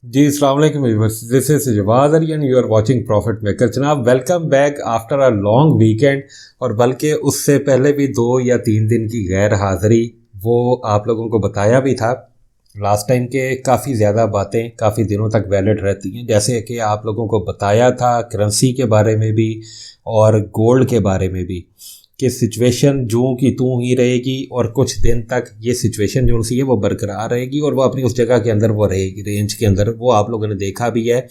जी अस्सलाम वालेकुम viewers, this is Jawad Ali and you are watching profit maker. जनाब welcome back after a long weekend. और बल्कि उससे पहले भी 2 या 3 दिन की गैर हाज़िरी, वो आप लोगों को बताया भी था लास्ट टाइम के काफ़ी ज़्यादा बातें काफ़ी दिनों तक वैलिड रहती हैं। जैसे कि आप लोगों को बताया था करेंसी के बारे में भी और गोल्ड के बारे में भी कि सिचुएशन जूं की तूं ही रहेगी और कुछ दिन तक ये सिचुएशन जो सी है वो बरकरार रहेगी और वो अपनी उस जगह के अंदर वो रहेगी, रेंज के अंदर। वो आप लोगों ने देखा भी है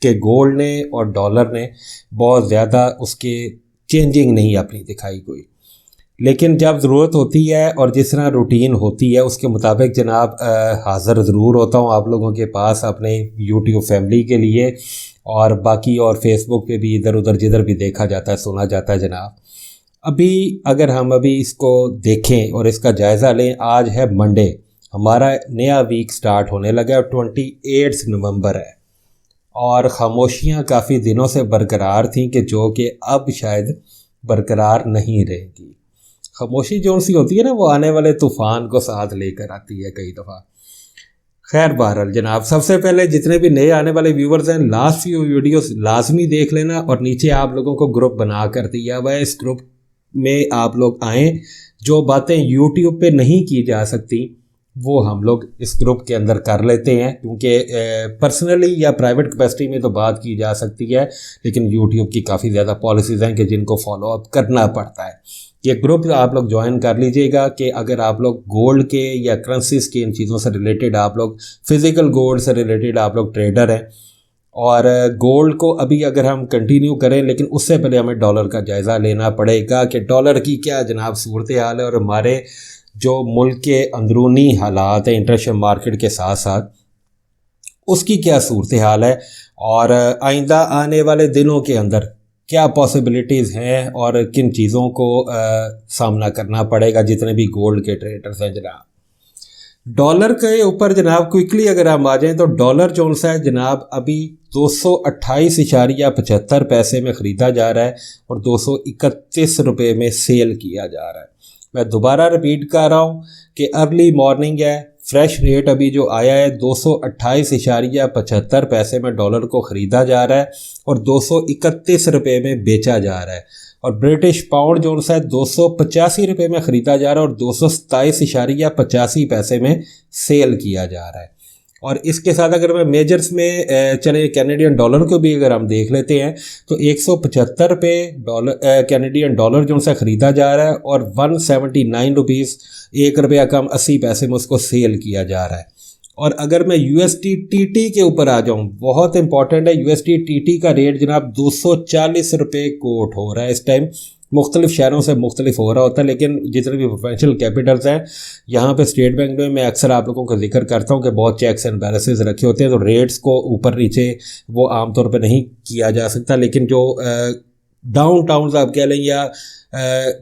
कि गोल्ड ने और डॉलर ने बहुत ज़्यादा उसके चेंजिंग नहीं अपनी दिखाई कोई। लेकिन जब ज़रूरत होती है और जिस तरह रूटीन होती है उसके मुताबिक जनाब हाज़िर ज़रूर होता हूँ आप लोगों के पास अपने यूट्यूब फैमिली के लिए। और बाकी और फेसबुक पे भी इधर उधर जिधर भी देखा जाता है सुना जाता है जनाब। अभी अगर हम अभी इसको देखें और इसका जायज़ा लें, आज है मंडे, हमारा नया वीक स्टार्ट होने लगा है, 28 नवंबर है। और ख़ामोशियाँ काफ़ी दिनों से बरकरार थीं कि जो कि अब शायद बरकरार नहीं रहेगी। खामोशी जो सी होती है ना, वो आने वाले तूफ़ान को साथ लेकर आती है कई दफ़ा। खैर बहरहाल जनाब, सबसे पहले जितने भी नए आने वाले व्यूवर्स हैं, लास्ट फ्यू वीडियोस लाजमी देख लेना। और नीचे आप लोगों को ग्रुप बना कर दिया हुआ है, इस ग्रुप में आप लोग आएँ। जो बातें यूट्यूब पे नहीं की जा सकती वो हम लोग इस ग्रुप के अंदर कर लेते हैं, क्योंकि पर्सनली या प्राइवेट कैपेसिटी में तो बात की जा सकती है, लेकिन यूट्यूब की काफ़ी ज़्यादा पॉलिसीज़ हैं कि जिनको फॉलो अप करना पड़ता है। ये ग्रुप आप लोग ज्वाइन कर लीजिएगा कि अगर आप लोग गोल्ड के या करेंसीज के इन चीज़ों से रिलेटेड, आप लोग फिज़िकल गोल्ड से रिलेटेड आप लोग ट्रेडर हैं। और गोल्ड को अभी अगर हम कंटिन्यू करें, लेकिन उससे पहले हमें डॉलर का जायज़ा लेना पड़ेगा कि डॉलर की क्या जनाब सूरत हाल है और हमारे जो मुल्क के अंदरूनी हालात हैं इंटरनेशनल मार्केट के साथ साथ उसकी क्या सूरत हाल है। और आइंदा आने वाले दिनों के अंदर क्या पॉसिबिलिटीज़ हैं और किन चीज़ों को सामना करना पड़ेगा जितने भी गोल्ड के ट्रेडर्स हैं जनाब। डॉलर के ऊपर जनाब क्विकली अगर हम आ जाएं तो डॉलर जो सा है जनाब अभी 228.75 में ख़रीदा जा रहा है और 231 रुपये में सेल किया जा रहा है। मैं दोबारा रिपीट कर रहा हूँ कि अर्ली मॉर्निंग है, फ्रेश रेट अभी जो आया है 228.75 में डॉलर को ख़रीदा जा रहा है और 231 रुपये में बेचा जा रहा है। और ब्रिटिश पाउंड जो सा है 285 रुपये में ख़रीदा जा रहा है और 227.85 में सेल किया जा रहा है। और इसके साथ अगर मैं मेजर्स में चले कैनेडियन डॉलर को भी अगर हम देख लेते हैं तो 175 रुपये डॉलर कैनेडियन डॉलर जो सा ख़रीदा जा रहा है और 179 रुपीज़, 1 रुपया कम 80 पैसे में उसको सेल किया जा रहा है। और अगर मैं USDTT के ऊपर आ जाऊं, बहुत इंपॉर्टेंट है, USDTT का रेट जनाब 240 रुपये कोट हो रहा है इस टाइम। मुख्तलिफ शहरों से मुख्तलिफ हो रहा होता है, लेकिन जितने भी प्रोफेशनल कैपिटल्स हैं यहाँ पे स्टेट बैंक में मैं अक्सर आप लोगों को जिक्र करता हूँ कि बहुत चेक्स एंड बैलेंसेस रखे होते हैं, तो रेट्स को ऊपर नीचे वो आमतौर पर नहीं किया जा सकता। लेकिन जो डाउन टाउन्स आप कह लें या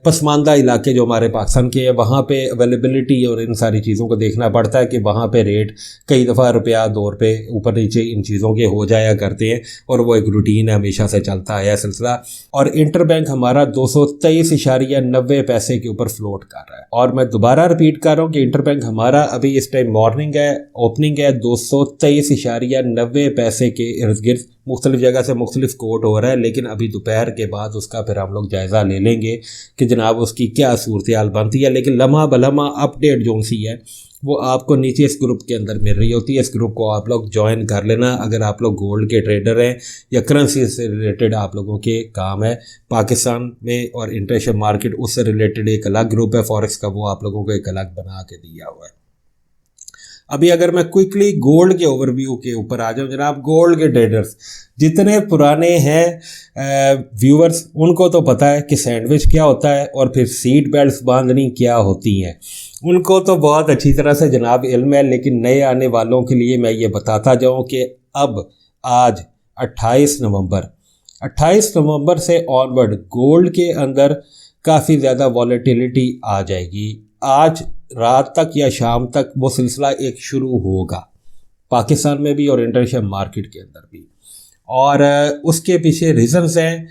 पसमानदा इलाके जो हमारे पाकिस्तान के हैं, वहाँ पे अवेलेबिलिटी और इन सारी चीज़ों को देखना पड़ता है कि वहाँ पे रेट कई दफ़ा रुपया 2 रुपये ऊपर नीचे इन चीज़ों के हो जाया करते हैं और वो एक रूटीन है, हमेशा से चलता आया सिलसिला। और इंटर बैंक हमारा 223.90 के ऊपर फ्लोट कर रहा है। और मैं दोबारा रिपीट कर रहा हूँ कि इंटर बैंक हमारा अभी इस टाइम मॉर्निंग है, ओपनिंग है 223.90 के इर्द गिर्द। मुख्तलिफ जगह से मुख्तलिफ कोट हो रहा है, लेकिन अभी दोपहर के बाद उसका फिर हम लोग जायज़ा ले लेंगे कि जनाब उसकी क्या सूरत हाल बनती है। लेकिन लम्हा बलम्हा अपडेट जो सी है वो आपको नीचे इस ग्रुप के अंदर मिल रही होती है। इस ग्रुप को आप लोग ज्वाइन कर लेना अगर आप लोग गोल्ड के ट्रेडर हैं या करेंसी से रिलेटेड आप लोगों के काम है। पाकिस्तान में और इंटरनेशनल मार्केट उससे रिलेटेड एक अलग ग्रुप है फॉरेक्स का, वो आप लोगों को एक अलग बना के दिया हुआ है। अभी अगर मैं क्विकली गोल्ड के ओवरव्यू के ऊपर आ जाऊं जनाब, गोल्ड के ट्रेडर्स जितने पुराने हैं व्यूअर्स उनको तो पता है कि सैंडविच क्या होता है और फिर सीट बेल्ट बांधनी क्या होती हैं, उनको तो बहुत अच्छी तरह से जनाब इल्म है। लेकिन नए आने वालों के लिए मैं ये बताता जाऊं कि अब आज 28 नवंबर से ऑनवर्ड गोल्ड के अंदर काफ़ी ज़्यादा वॉलेटिलिटी आ जाएगी। आज रात तक या शाम तक वो सिलसिला एक शुरू होगा पाकिस्तान में भी और इंटरनेशनल मार्केट के अंदर भी। और उसके पीछे रीज़न्स हैं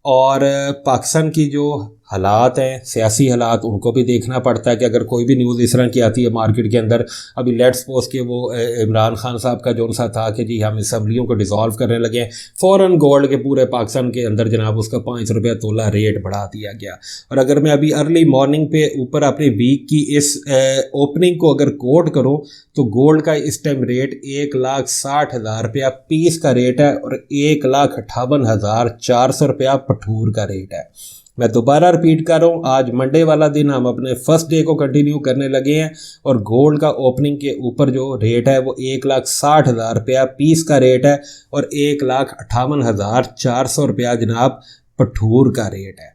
और पाकिस्तान की जो हालात हैं, सियासी हालात, उनको भी देखना पड़ता है कि अगर कोई भी न्यूज़ इस तरह की आती है मार्केट के अंदर। अभी लेट्स सपोज के वो इमरान खान साहब का जो सा था कि जी हम असम्बलियों को डिसॉल्व करने लगे हैं, फ़ौरन गोल्ड के पूरे पाकिस्तान के अंदर जनाब उसका 5 रुपया तोला रेट बढ़ा दिया गया। और अगर मैं अभी अर्ली मॉर्निंग पे ऊपर अपनी वीक की इस ओपनिंग को अगर कोट करूँ तो गोल्ड का इस टाइम रेट 1,60,000 रुपया पीस का रेट है और 1,58,400 रुपया पठूर का रेट है। मैं दोबारा रिपीट कर रहा हूँ, आज मंडे वाला दिन हम अपने फर्स्ट डे को कंटिन्यू करने लगे हैं और गोल्ड का ओपनिंग के ऊपर जो रेट है वो 1,60,000 रुपया पीस का रेट है और 1,58,400 रुपया जनाब पठूर का रेट है।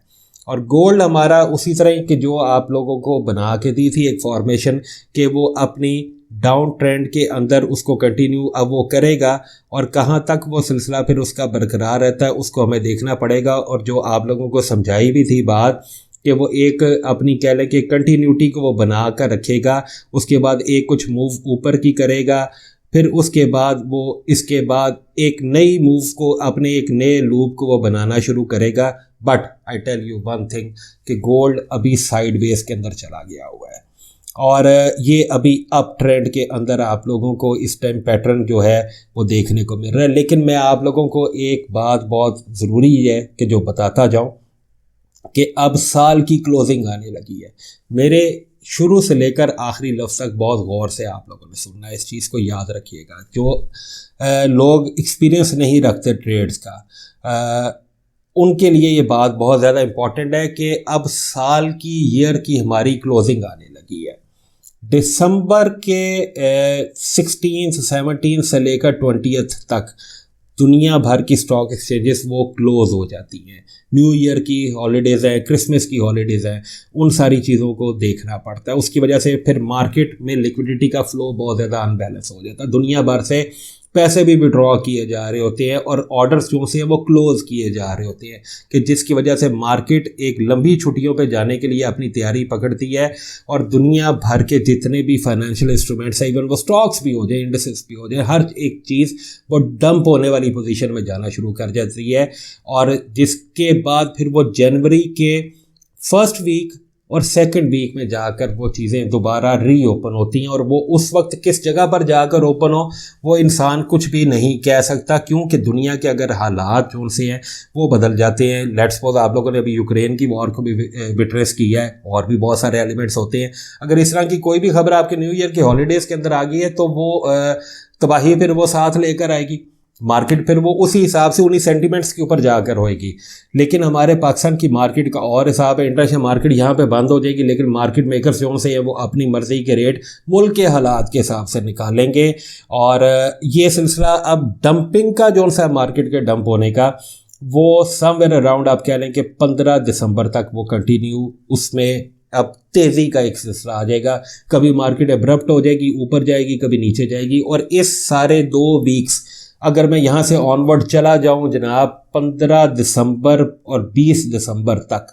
और गोल्ड हमारा उसी तरह कि जो आप लोगों को बना के दी थी एक फॉर्मेशन कि वो अपनी डाउन ट्रेंड के अंदर उसको कंटिन्यू अब वो करेगा और कहाँ तक वो सिलसिला फिर उसका बरकरार रहता है उसको हमें देखना पड़ेगा। और जो आप लोगों को समझाई भी थी बात कि वो एक अपनी कह लें कि कंटिन्यूटी को वो बना कर रखेगा, उसके बाद एक कुछ मूव ऊपर की करेगा, फिर उसके बाद वो इसके बाद एक नई मूव को अपने एक नए लूप को वो बनाना शुरू करेगा। But I tell you one thing कि गोल्ड अभी साइडवेज के अंदर चला गया हुआ है और ये अभी अप ट्रेंड के अंदर आप लोगों को इस टाइम पैटर्न जो है वो देखने को मिल रहा है। लेकिन मैं आप लोगों को एक बात बहुत ज़रूरी है कि जो बताता जाऊं कि अब साल की क्लोजिंग आने लगी है। मेरे शुरू से लेकर आखिरी लफ्ज़ तक बहुत गौर से आप लोगों ने सुनना है, इस चीज़ को याद रखिएगा। जो लोग एक्सपीरियंस नहीं रखते ट्रेड्स का उनके लिए ये बात बहुत ज़्यादा इम्पॉर्टेंट है कि अब साल की ईयर की हमारी क्लोजिंग आने लगी है। दिसंबर के 16 17 से लेकर 20 तक दुनिया भर की स्टॉक एक्सचेंजेस वो क्लोज हो जाती हैं। न्यू ईयर की हॉलीडेज़ हैं, क्रिसमस की हॉलीडेज़ हैं, उन सारी चीज़ों को देखना पड़ता है। उसकी वजह से फिर मार्केट में लिक्विडिटी का फ्लो बहुत ज़्यादा अनबैलेंस हो जाता है। दुनिया भर से पैसे भी विड्रॉ किए जा रहे होते हैं और ऑर्डर्स जो से वो क्लोज़ किए जा रहे होते हैं कि जिसकी वजह से मार्केट एक लंबी छुट्टियों पे जाने के लिए अपनी तैयारी पकड़ती है और दुनिया भर के जितने भी फाइनेंशियल इंस्ट्रूमेंट्स हैं, इवन वो स्टॉक्स भी हो जाए, इंडेक्सेस भी हो जाए, हर एक चीज़ वो डंप होने वाली पोजीशन में जाना शुरू कर जाती है। और जिसके बाद फिर वो जनवरी के फर्स्ट वीक और सेकंड वीक में जाकर वो चीज़ें दोबारा रीओपन होती हैं और वो उस वक्त किस जगह पर जाकर ओपन हो वो इंसान कुछ भी नहीं कह सकता, क्योंकि दुनिया के अगर हालात जो से हैं वो बदल जाते हैं। लेट्स सपोज आप लोगों ने अभी यूक्रेन की वॉर को भी विटनेस किया है और भी बहुत सारे एलिमेंट्स होते हैं। अगर इस तरह की कोई भी खबर आपके न्यू ईयर के हॉलीडेज़ के अंदर आ गई है तो वो तबाही फिर वो साथ लेकर आएगी। मार्केट फिर वो उसी हिसाब से उन्हीं सेंटिमेंट्स के ऊपर जाकर होएगी। लेकिन हमारे पाकिस्तान की मार्केट का और हिसाब है, इंटरनेशनल मार्केट यहाँ पे बंद हो जाएगी, लेकिन मार्केट मेकर्स जो से है वो अपनी मर्ज़ी के रेट मुल्क के हालात के हिसाब से निकालेंगे। और ये सिलसिला अब डंपिंग का जो सा मार्केट के डंप होने का वो समवेयर अराउंड आप कह लें कि 15 दिसंबर तक वो कंटिन्यू उसमें अब तेज़ी का एक सिलसिला आ जाएगा। कभी मार्केट एब्रप्ट हो जाएगी, ऊपर जाएगी, कभी नीचे जाएगी। और इस सारे 2 वीक्स अगर मैं यहाँ से ऑनवर्ड चला जाऊँ जनाब 15 दिसंबर और 20 दिसंबर तक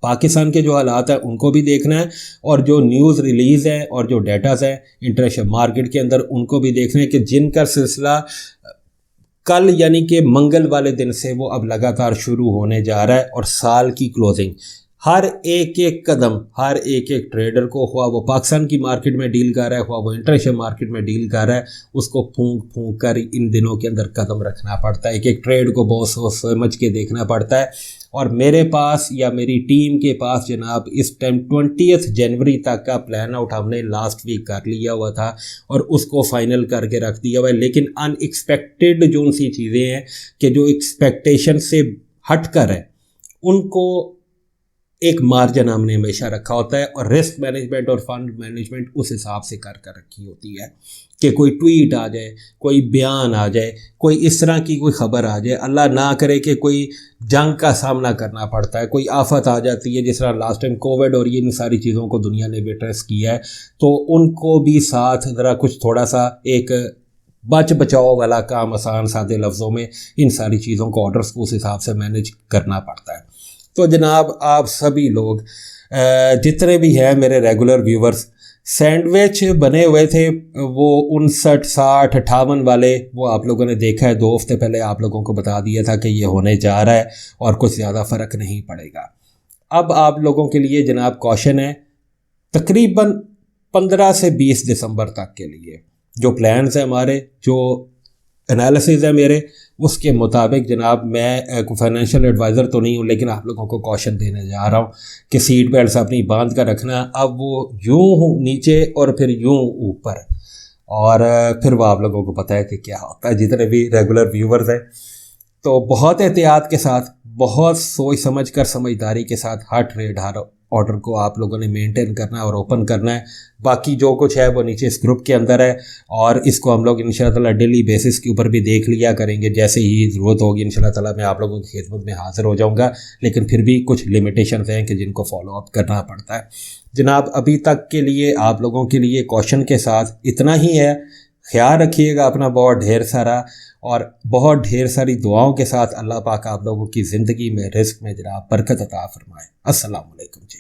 पाकिस्तान के जो हालात हैं उनको भी देखना है और जो न्यूज़ रिलीज़ है और जो डेटास हैं इंटरनेशनल मार्केट के अंदर उनको भी देखना है कि जिनका सिलसिला कल यानी कि मंगल वाले दिन से वो अब लगातार शुरू होने जा रहा है। और साल की क्लोजिंग हर एक कदम, हर एक ट्रेडर को, हुआ वो पाकिस्तान की मार्केट में डील कर रहा है, हुआ वो इंटरनेशनल मार्केट में डील कर रहा है, उसको फूंक कर इन दिनों के अंदर कदम रखना पड़ता है। एक ट्रेड को बहुत सोच समझ के देखना पड़ता है। और मेरे पास या मेरी टीम के पास जनाब इस टाइम 20 जनवरी तक का प्लान आउट हमने लास्ट वीक कर लिया हुआ था और उसको फाइनल करके रख दिया हुआ है। लेकिन अनएक्सपेक्टेड जो सी चीज़ें हैं कि जो एक्सपेक्टेशन से हट कर है उनको एक मार्जिन हमने हमेशा रखा होता है और रिस्क मैनेजमेंट और फंड मैनेजमेंट उस हिसाब से कर रखी होती है कि कोई ट्वीट आ जाए, कोई बयान आ जाए, कोई इस तरह की कोई ख़बर आ जाए, अल्लाह ना करे कि कोई जंग का सामना करना पड़ता है, कोई आफत आ जाती है जिस तरह लास्ट टाइम कोविड और ये इन सारी चीज़ों को दुनिया ने विटनेस किया है, तो उनको भी साथ ज़रा कुछ थोड़ा सा एक बच बचाओ वाला काम आसान सादे लफ्ज़ों में इन सारी चीज़ों को ऑर्डर्स को उस हिसाब से मैनेज करना पड़ता है। तो जनाब आप सभी लोग जितने भी हैं मेरे रेगुलर व्यूवर्स, सैंडविच बने हुए थे वो 59, 60, 58 वाले, वो आप लोगों ने देखा है। 2 हफ्ते पहले आप लोगों को बता दिया था कि ये होने जा रहा है और कुछ ज़्यादा फ़र्क नहीं पड़ेगा। अब आप लोगों के लिए जनाब कॉशन है तकरीबन 15 से 20 दिसंबर तक के लिए जो प्लान्स हैं हमारे, जो एनालिसिस है मेरे, उसके मुताबिक जनाब मैं फाइनेंशियल एडवाइज़र तो नहीं हूँ, लेकिन आप लोगों को कॉशन देने जा रहा हूँ कि सीट बेल्ट अपनी बांध कर रखना। अब वो यूँ नीचे और फिर यूँ ऊपर, और फिर वो आप लोगों को पता है कि क्या होता है, जितने भी रेगुलर व्यूवर्स हैं। तो बहुत एहतियात के साथ, बहुत सोच समझ कर, समझदारी के साथ हर ट्रेड, हर ऑर्डर को आप लोगों ने मेंटेन करना है और ओपन करना है। बाकी जो कुछ है वो नीचे इस ग्रुप के अंदर है, और इसको हम लोग इंशाल्लाह डेली बेसिस के ऊपर भी देख लिया करेंगे। जैसे ही ज़रूरत होगी इंशाल्लाह ताला मैं आप लोगों की खिदमत में हाज़िर हो जाऊंगा, लेकिन फिर भी कुछ लिमिटेशंस हैं कि जिनको फॉलो अप करना पड़ता है। जनाब अभी तक के लिए आप लोगों के लिए क्वेश्चन के साथ इतना ही है। ख्याल रखिएगा अपना बहुत ढेर सारा, और बहुत ढेर सारी दुआओं के साथ अल्लाह पाक आप लोगों की ज़िंदगी में, रिस्क में जनाब बरकत अता फरमाए। अस्सलाम वालेकुम जी।